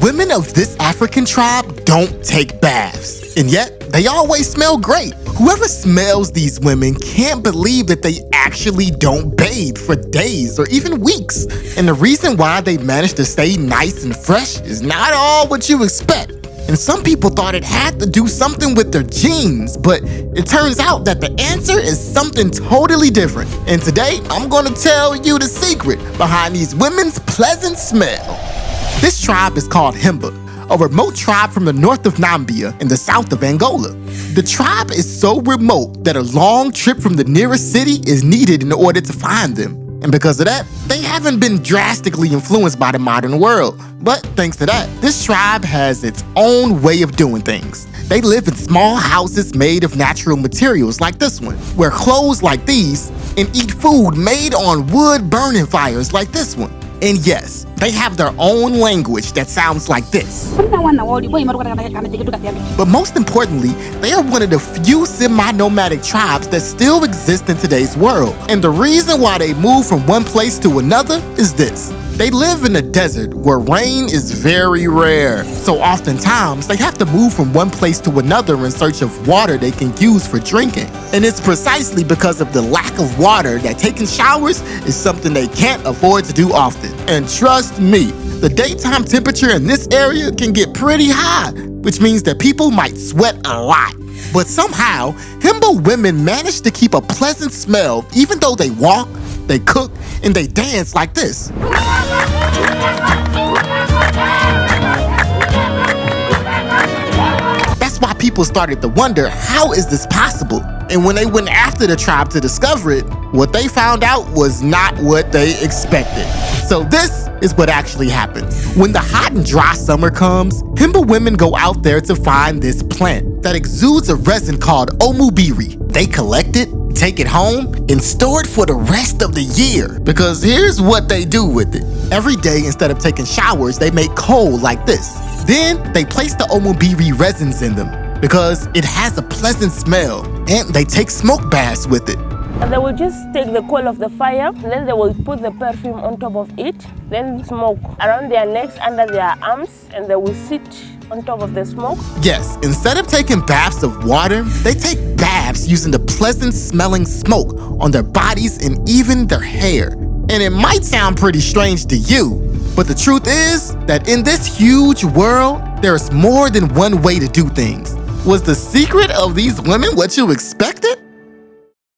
women of this African tribe don't take baths, and yet they always smell great. Whoever smells these women can't believe that they actually don't bathe for days or even weeks. And the reason why they manage to stay nice and fresh is not all what you expect. And some people thought it had to do something with their genes, but it turns out that the answer is something totally different. And today, I'm gonna tell you the secret behind these women's pleasant smell. This tribe is called Himba, a remote tribe from the north of Namibia in the south of Angola. The tribe is so remote that a long trip from the nearest city is needed in order to find them. And because of that, they haven't been drastically influenced by the modern world. But thanks to that, this tribe has its own way of doing things. They live in small houses made of natural materials like this one, wear clothes like these, and eat food made on wood burning fires like this one. And yes, they have their own language that sounds like this. But most importantly, they are one of the few semi-nomadic tribes that still exist in today's world. And the reason why they move from one place to another is this. They live in a desert where rain is very rare. So oftentimes, they have to move from one place to another in search of water they can use for drinking. And it's precisely because of the lack of water that taking showers is something they can't afford to do often. And trust me, the daytime temperature in this area can get pretty high, which means that people might sweat a lot. But somehow, Himba women manage to keep a pleasant smell even though they walk, they cook, and they dance like this. That's why people started to wonder, how is this possible? And when they went after the tribe to discover it, what they found out was not what they expected. So this is what actually happens. When the hot and dry summer comes, Himba women go out there to find this plant that exudes a resin called omubiri. They collect it, take it home, and store it for the rest of the year. Because here's what they do with it. Every day, instead of taking showers, they make coal like this. Then they place the omubiri resins in them because it has a pleasant smell, and they take smoke baths with it. And they will just take the coal of the fire, then they will put the perfume on top of it, then smoke around their necks, under their arms, and they will sit on top of the smoke. Yes, instead of taking baths of water, they take baths using the pleasant smelling smoke on their bodies and even their hair. And it might sound pretty strange to you, but the truth is that in this huge world, there's more than one way to do things. Was the secret of these women what you expected?